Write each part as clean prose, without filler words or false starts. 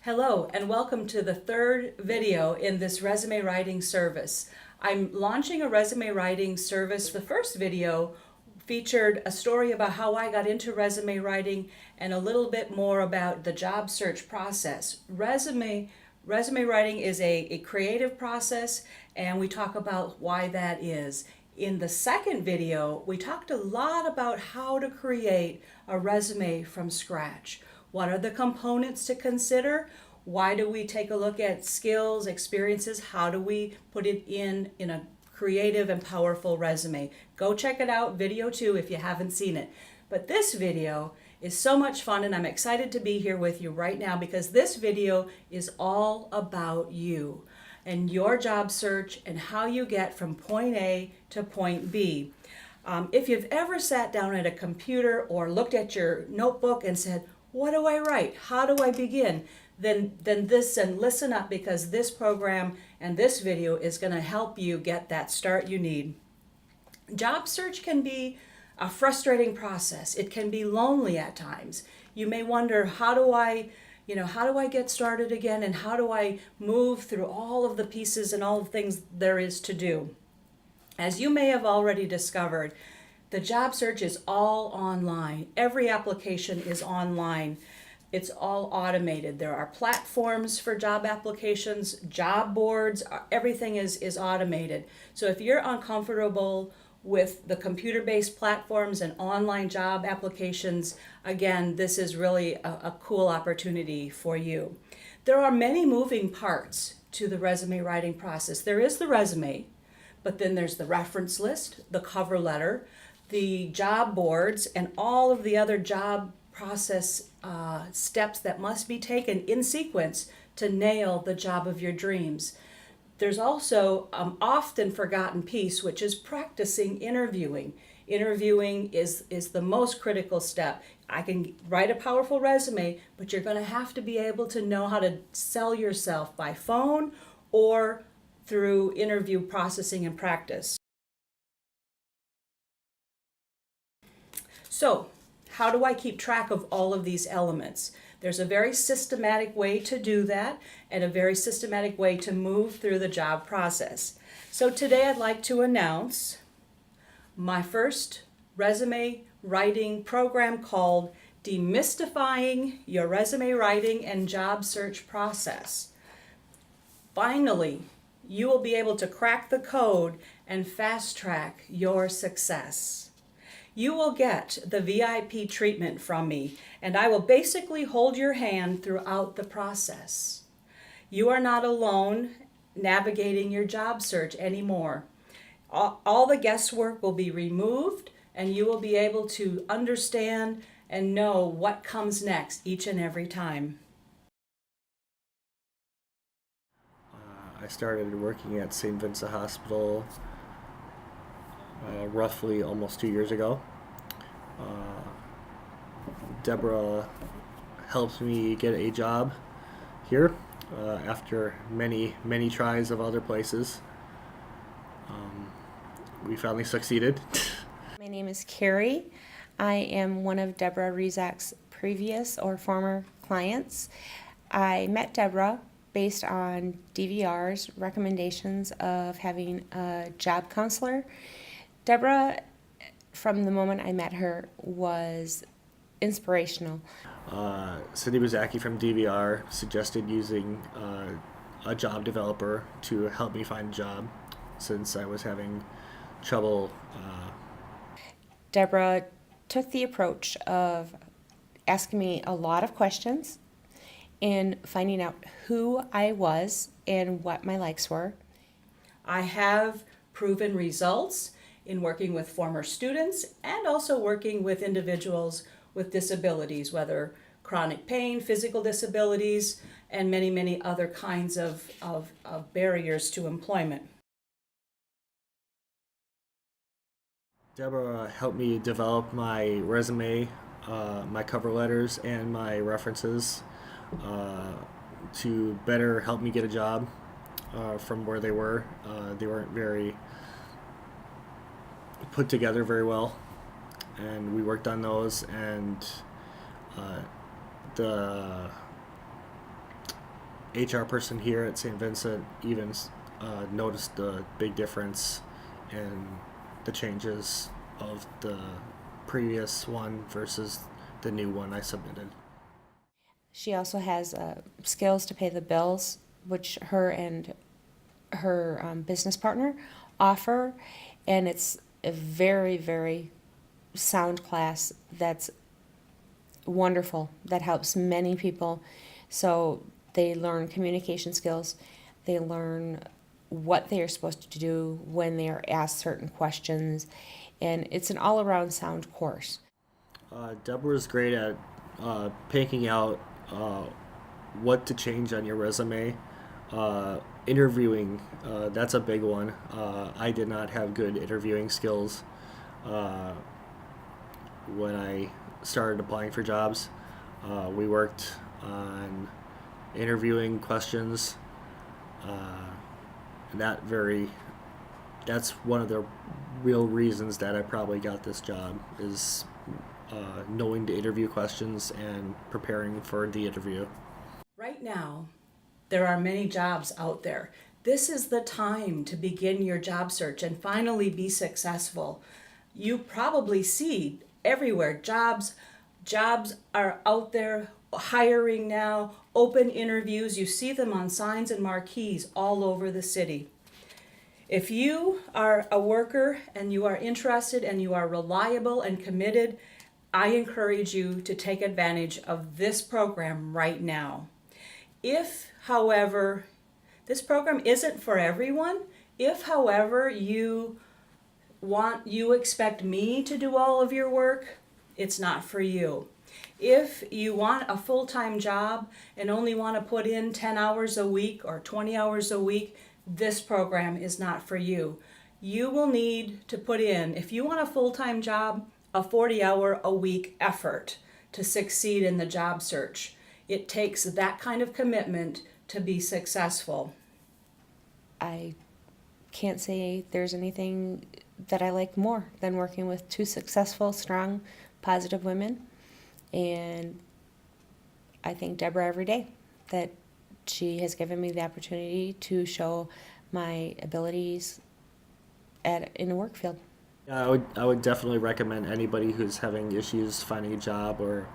Hello and welcome to the third video in this resume writing service. I'm launching a resume writing service. The first video featured a story about how I got into resume writing and a little bit more about the job search process. Resume writing is a creative process, and we talk about why that is. In the second video, we talked a lot about how to create a resume from scratch. What are the components to consider? Why do we take a look at skills, experiences? How do we put it in a creative and powerful resume? Go check it out, video 2, if you haven't seen it. But this video is so much fun, and I'm excited to be here with you right now because this video is all about you and your job search and how you get from point A to point B. If you've ever sat down at a computer or looked at your notebook and said, what do I write? How do I begin? Then listen up, because this program and this video is going to help you get that start you need. Job search can be a frustrating process. It can be lonely at times. You may wonder, how do I get started again, and how do I move through all of the pieces and all the things there is to do? As you may have already discovered, the job search is all online. Every application is online. It's all automated. There are platforms for job applications, job boards, everything is automated. So if you're uncomfortable with the computer-based platforms and online job applications, again, this is really a cool opportunity for you. There are many moving parts to the resume writing process. There is the resume, but then there's the reference list, the cover letter, the job boards, and all of the other job process steps that must be taken in sequence to nail the job of your dreams. There's also often forgotten piece, which is practicing interviewing. Interviewing is the most critical step. I can write a powerful resume, but you're going to have to be able to know how to sell yourself by phone or through interview processing and practice. So, how do I keep track of all of these elements? There's a very systematic way to do that, and a very systematic way to move through the job process. So today I'd like to announce my first resume writing program called Demystifying Your Resume Writing and Job Search Process. Finally, you will be able to crack the code and fast track your success. You will get the VIP treatment from me, and I will basically hold your hand throughout the process. You are not alone navigating your job search anymore. All the guesswork will be removed, and you will be able to understand and know what comes next each and every time. I started working at St. Vincent Hospital roughly almost 2 years ago. Deborah helped me get a job here after many tries of other places. We finally succeeded. My name is Carrie. I am one of Deborah Rezak's previous or former clients. I met Deborah based on DVR's recommendations of having a job counselor. Deborah, from the moment I met her, was inspirational. Cindy Buzzacki from DVR suggested using a job developer to help me find a job since I was having trouble. Deborah took the approach of asking me a lot of questions and finding out who I was and what my likes were. I have proven results in working with former students and also working with individuals with disabilities, whether chronic pain, physical disabilities, and many other kinds of barriers to employment. Deborah helped me develop my resume, my cover letters, and my references to better help me get a job from where they were. They weren't very put together very well, and we worked on those, and the HR person here at St. Vincent even noticed the big difference in the changes of the previous one versus the new one I submitted. She also has skills to pay the bills, which her and her business partner offer, and it's a very, very sound class that's wonderful, that helps many people. So they learn communication skills, they learn what they are supposed to do when they are asked certain questions, and it's an all-around sound course. Deborah's great at picking out what to change on your resume. Interviewing, that's a big one. I did not have good interviewing skills when I started applying for jobs. We worked on interviewing questions. And that's one of the real reasons that I probably got this job is knowing the interview questions and preparing for the interview. Right now, there are many jobs out there. This is the time to begin your job search and finally be successful. You probably see everywhere jobs are out there hiring now, open interviews. You see them on signs and marquees all over the city. If you are a worker and you are interested and you are reliable and committed, I encourage you to take advantage of this program right now. If, however, this program isn't for everyone, if, however, you expect me to do all of your work, it's not for you. If you want a full-time job and only want to put in 10 hours a week or 20 hours a week, this program is not for you. You will need to put in, if you want a full-time job, a 40-hour-a-week effort to succeed in the job search. It takes that kind of commitment to be successful. I can't say there's anything that I like more than working with two successful, strong, positive women. And I thank Deborah every day that she has given me the opportunity to show my abilities in a work field. Yeah, I would definitely recommend anybody who's having issues finding a job or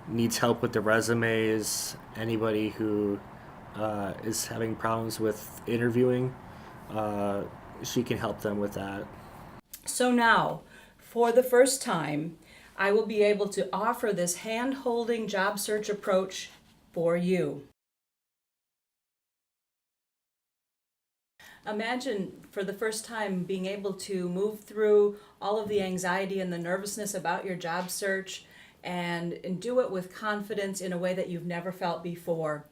needs help with the resumes, anybody who is having problems with interviewing, she can help them with that. So now, for the first time, I will be able to offer this hand-holding job search approach for you. Imagine for the first time being able to move through all of the anxiety and the nervousness about your job search and do it with confidence in a way that you've never felt before.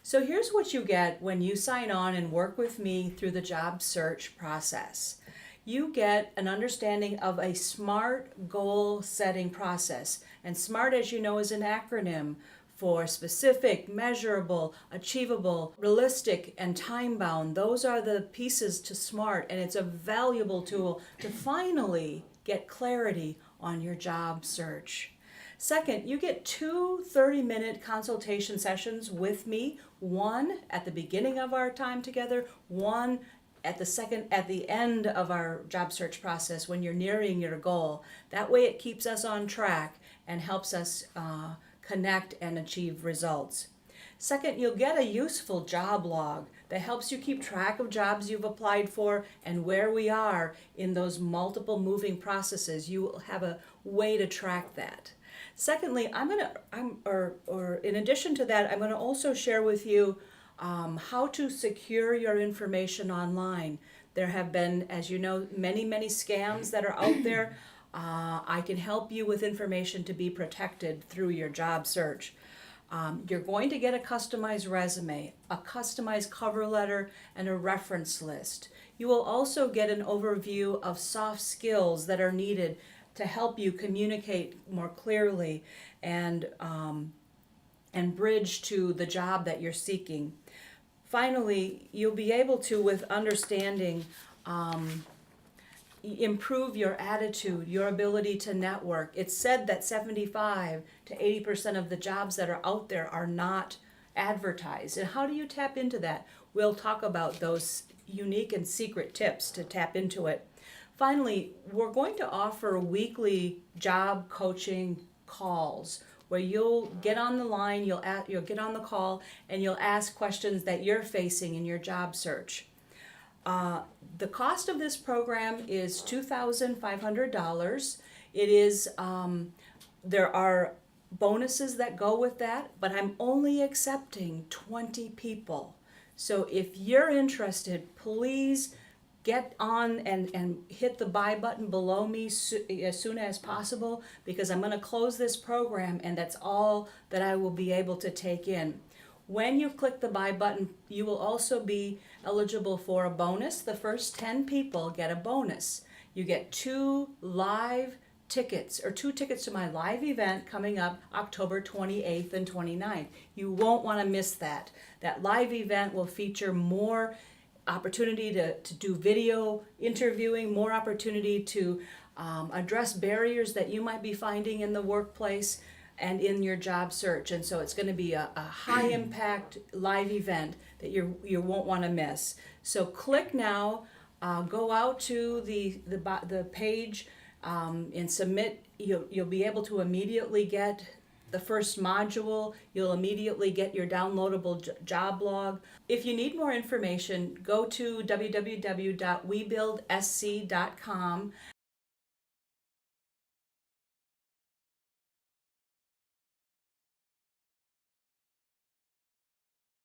So here's what you get when you sign on and work with me through the job search process. You get an understanding of a SMART goal setting process. And SMART, as you know, is an acronym for specific, measurable, achievable, realistic, and time-bound. Those are the pieces to SMART, and it's a valuable tool to finally get clarity on your job search. Second, you get 2 30-minute consultation sessions with me, one at the beginning of our time together, one at the end of our job search process when you're nearing your goal. That way it keeps us on track and helps us connect and achieve results. Second, you'll get a useful job log that helps you keep track of jobs you've applied for and where we are in those multiple moving processes. You will have a way to track that. Secondly, in addition to that, I'm going to also share with you how to secure your information online. There have been, as you know, many scams that are out there. I can help you with information to be protected through your job search. You're going to get a customized resume, a customized cover letter, and a reference list. You will also get an overview of soft skills that are needed to help you communicate more clearly and bridge to the job that you're seeking. Finally, you'll be able to, with understanding, improve your attitude, your ability to network. It's said that 75 to 80% of the jobs that are out there are not advertised. And how do you tap into that? We'll talk about those unique and secret tips to tap into it. Finally, we're going to offer weekly job coaching calls where you'll get on the line, you'll get on the call, and you'll ask questions that you're facing in your job search. The cost of this program is $2,500. It is, there are bonuses that go with that, but I'm only accepting 20 people. So if you're interested, please get on and hit the buy button below me as soon as possible, because I'm going to close this program and that's all that I will be able to take in. When you click the buy button, you will also be eligible for a bonus. The first 10 people get a bonus. You get 2 live tickets, or 2 tickets to my live event coming up October 28th and 29th. You won't want to miss that. That live event will feature more opportunity to do video interviewing, more opportunity to address barriers that you might be finding in the workplace and in your job search. And so it's going to be a high impact live event that you won't want to miss. So click now, go out to the page and submit. You'll be able to immediately get the first module. You'll immediately get your downloadable job log. If you need more information, go to www.webuildsc.com